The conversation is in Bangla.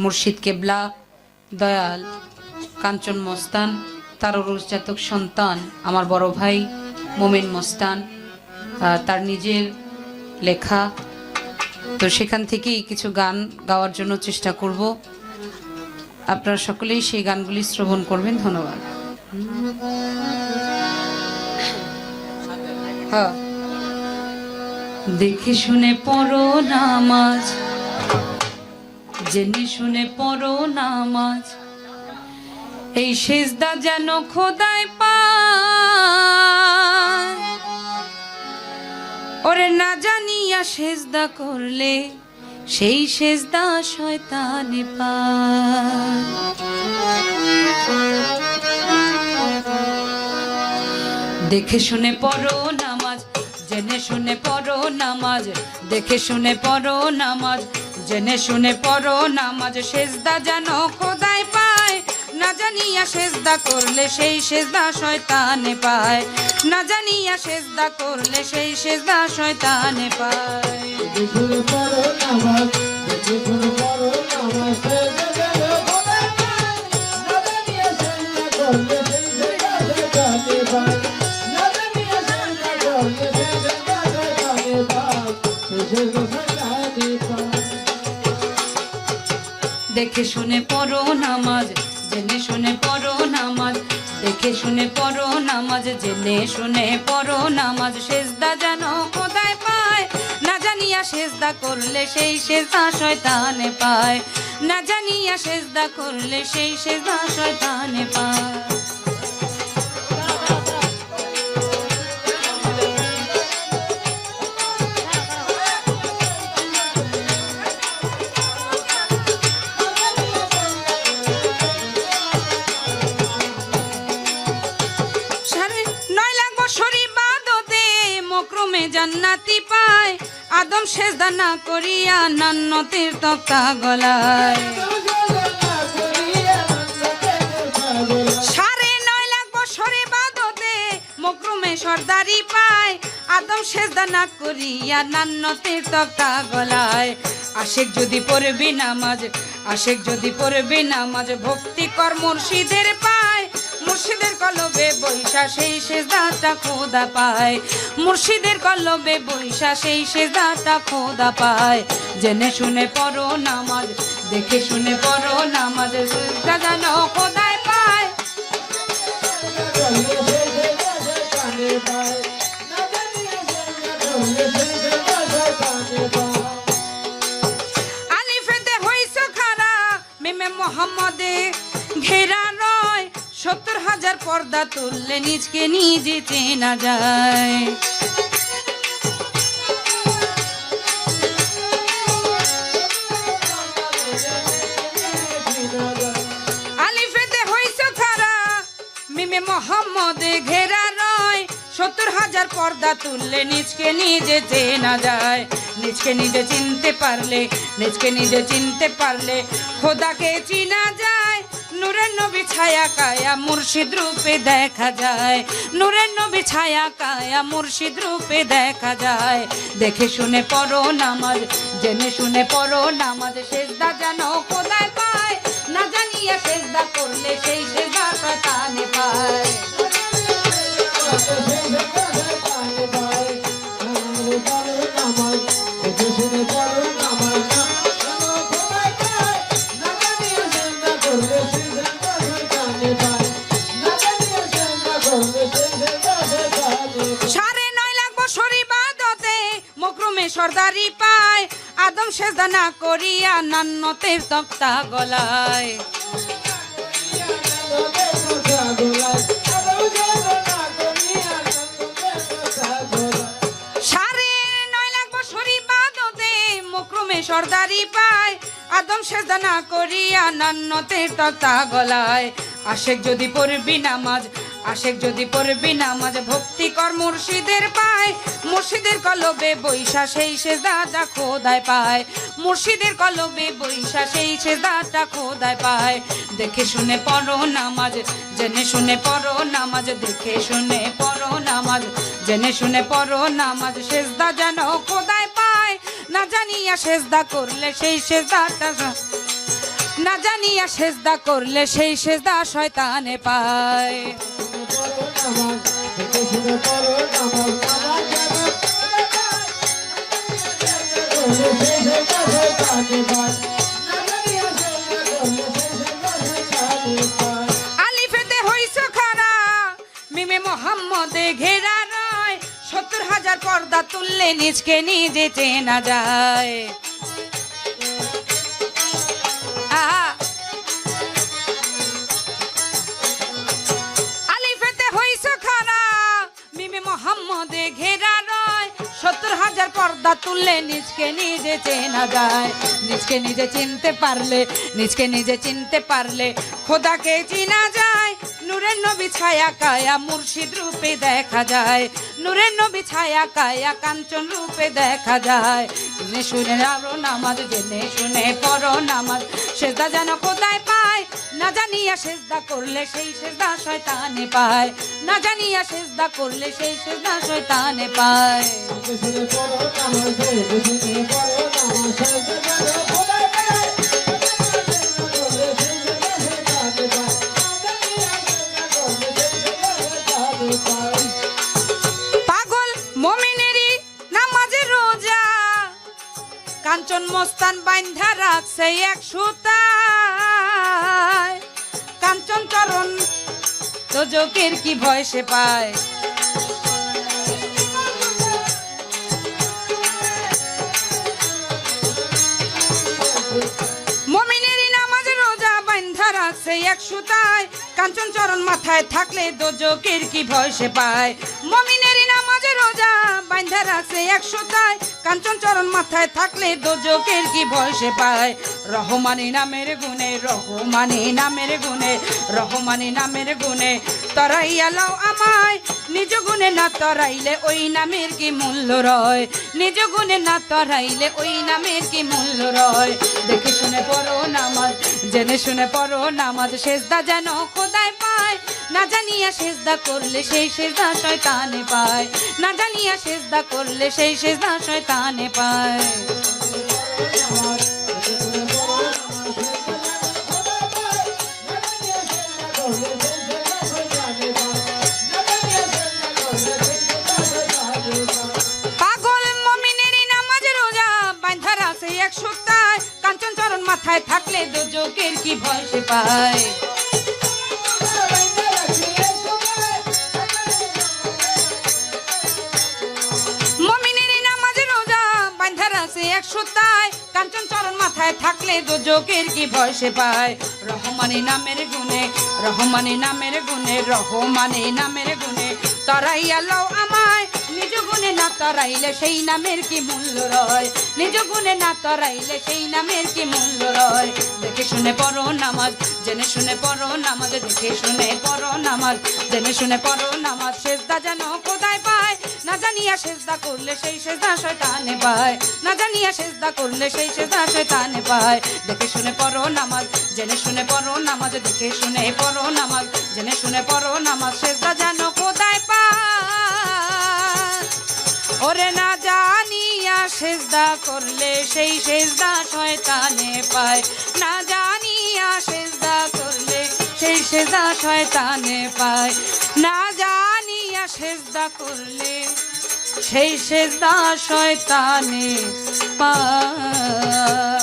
মুর্শিদ কেবলা দয়াল কাঞ্চন মস্তান তার জাতক সন্তান আমার বড় ভাই মোমিন মস্তান তার নিজের লেখা। তো সেখান থেকেই কিছু গান গাওয়ার জন্য চেষ্টা করব। আপনারা সকলেই সেই গানগুলি শ্রবণ করবেন। ধন্যবাদ। দেখে শুনে পড়ো নামাজ, জেনে শুনে পড়ো নামাজ, এই সেজদা যেন খোদায় পায়। ওরে না জানিয়া সেজদা করলে সেই সেজদা শয়তানে পায়। দেখে শুনে পড়ো নামাজ, জেনে শুনে পড়ো নামাজ, দেখে শুনে পড়ো নামাজ, জেনে শুনে পড়ো নামাজ, সেজদা যেন খোদায় পায়। না জানিয়া সেজদা করলে সেই সেজদা শয়তানে পায়। না জানিয়া সেজদা করলে সেই সেজদা শয়তানে পায়। দেখে শুনে পড়ো নামাজ, জেনে শুনে পড়ো নামাজ, দেখে শুনে পড়ো নামাজ, জেনে শুনে পড়ো নামাজ, সেজদা যেন খোদায় পায়। না জানিয়া সেজদা করলে সেই সেজদা শয়তানে পায়। না জানিয়া সেজদা করলে সেই সেজদা শয়তানে পায়। জান্নাতি পায় আদম সেজদা না করিয়া নান্নতের তক্তা গলায়। 9.5 লাখ বছর ইবাদতে মকরুমে সরদারি পায় আদম সেজদা না করিয়া নান্নতের তক্তা গলায়। আশেক যদি পড়বি নামাজ, আশেক যদি পড়বি নামাজ, ভক্তি কর মুর্শিদের পায়। মুর্শিদের কলবে বৈশা সেই সেজদাটা খোদা পায়। মুর্শিদের কলবে বৈশা সেই সেজদাটা খোদা পায়। জেনে শুনে পড়ো নামাজ, দেখে শুনে পড়ো নামাজ, সেজদা যেন খোদায় পায়। আলিফেতে হইছো খারা, মিমে মোহাম্মদে ঘেরা রয়। 70,000 পর্দা তুললে নিজকে নিজে চেনা যায়। আলিফেতে হইছো খারা, মিমে মোহাম্মদে ঘেরা রয়। 70,000 পর্দা তুললে নিজকে নিজে চেনা যায়। নিজকে নিজে চিনতে পারলে, নিজকে নিজে চিনতে পারলে খোদাকে চিনা যায়। নূরের নবী ছায়া কায়া মুর্শিদ রূপে দেখা যায়। নূরের নবী ছায়া কায়া মুর্শিদ রূপে দেখা যায়। দেখে শুনে পড়ো নামাজ, জেনে শুনে পড়ো নামাজ, সেজদা যেন খোদায় পায়। না জানিয়া সেজদা করলে সেই সেজদা শয়তানে পায়। সরদারি পায় আদম সেজদা না করিয়া নান্নতের তক্তা গলায়। 9.5 লাখ বছর ইবাদতে মকরুমে সরদারি পায় আদম সেজদা না করিয়া নান্নতের তক্তা গলায়। আশেক যদি পড়বি নামাজ, আশেক যদি পড়বি নামাজ, ভক্তি কর মুর্শিদের পায়। মুর্শিদের কলবে বৈশা সেই সেজদাটা খোদায় পায়। মুর্শিদের কলবে বৈশা সেই সেজদাটা খোদায় পায়। দেখে শুনে পড়ো নামাজ, জেনে শুনে পড়ো নামাজ, দেখে শুনে পড়ো নামাজ, জেনে শুনে পড়ো নামাজ, সেজদা যেন খোদায় পায়। না জানিয়া সেজদা করলে সেই সেজদাটা না জানিয়া সেজদা করলে সেই সেজদা শয়তানে পায়। আলিফেতে হইছো খারা মিমে মোহাম্মদে ঘেরা রয় ৭০,০০০ পর্দা তুললে নিজকে নিজে চেনা যায়। আলিফেতে হইছো খারা মিমে মোহাম্মদে ঘেরা রয় ৭০,০০০ পর্দা তুললে নিজকে নিজে চেনা যায়। নিজকে নিজে চিনতে পারলে নিজকে নিজে চিনতে পারলে খোদাকে চিনা যায়। নূরের নবী ছায়া কায়া মুর্শিদ রূপে দেখা যায়। নূরের নবী ছায়া কায়া কাঞ্চন রূপে দেখা যায়। জেনে শুনে আরো নামাজ জেনে শুনে পড়ো নামাজ সেজদা যেন খোদায় পায়। না জানিয়া সেজদা করলে সেই সেজদা শয়তানে পায়। না জানিয়া সেজদা করলে সেই সেজদা শয়তানে পায়। পাগল মুমিনেরই নামাজে রোজা কাঞ্চন মস্তান বাইন্ধা রাখছে এক সুতায়। কাঞ্চন চরণ দোজকের কি ভয় সে পায়। মুমিনেরই নামাজে রোজা বাইন্ধা রাখছে এক সুতায়। কাঞ্চন চরণ মাথায় থাকলে দোজকের কি ভয় সে পায়। মুমিনেরই নামাজে রোজা বাইন্ধা রাখছে এক সুতায়। কাঞ্চন চরণ মাথায় থাকলে দোজকের কি ভয় সে পায়। রহমানি নামের গুণে রহমানি নামের গুণে রহমানি নামের গুণে তরাইয়া লাও আমায়। নিজ গুণে না তরাইলে ওই নামের কি মূল্য রয়। নিজ গুণে না তরাইলে ওই নামের কি মূল্য রয়। দেখে শুনে পড়ো নামাজ জেনে শুনে পড়ো নামাজ সেজদা যেন খোদায় পায়। না জানিয়া সেজদা করলে সেই সেজদা শয়তানে পায়। না জানিয়া সেজদা করলে সেই সেজদা শয়তানে পায়। পাগল মুমিনেরই নামাজে রোজা বাইন্ধা রাখছে এক সুতায়। কাঞ্চন চরণ মাথায় থাকলে দোজকের কি ভয় সে পায়। মুমিনেরই নামাজে রোজা বাইন্ধা রাখছে এক সুতায়। কাঞ্চন চরণ মাথায় থাকলে দোজকের কি ভয় সে পায়। রহমানি নামের গুণে রহমানি নামের গুণে রহমানি নামের গুণে তরাইয়া লাও আমায়। নিজ গুণে না তরাইলে সেই নামের কি মূল্য রয়। নিজ গুণে না তরাইলে সেই নামের কি মূল্য রয়। দেখে শুনে পড়ো নামাজ জেনে শুনে পড়ো নামাজ দেখে শুনে পড়ো নামাজ জেনে শুনে পড়ো নামাজ সেজদা যেন খোদায় পায়। না জানিয়া সেজদা করলে সেই সেজদা শয়তানে পায়। না জানিয়া সেজদা করলে সেই সেজদা শয়তানে পায়। দেখে শুনে পড়ো নামাজ জেনে শুনে পড়ো নামাজ দেখে শুনে পড়ো নামাজ জেনে শুনে পড়ো নামাজ সেজদা যেন খোদায় পায়। ওরে না জানিয়া সেজদা করলে সেই সেজদা শয়তানে পায়। না জানিয়া সেজদা করলে সেই সেজদা শয়তানে পায়। না জানিয়া সেজদা করলে সেই সেজদা শয়তানে পায়।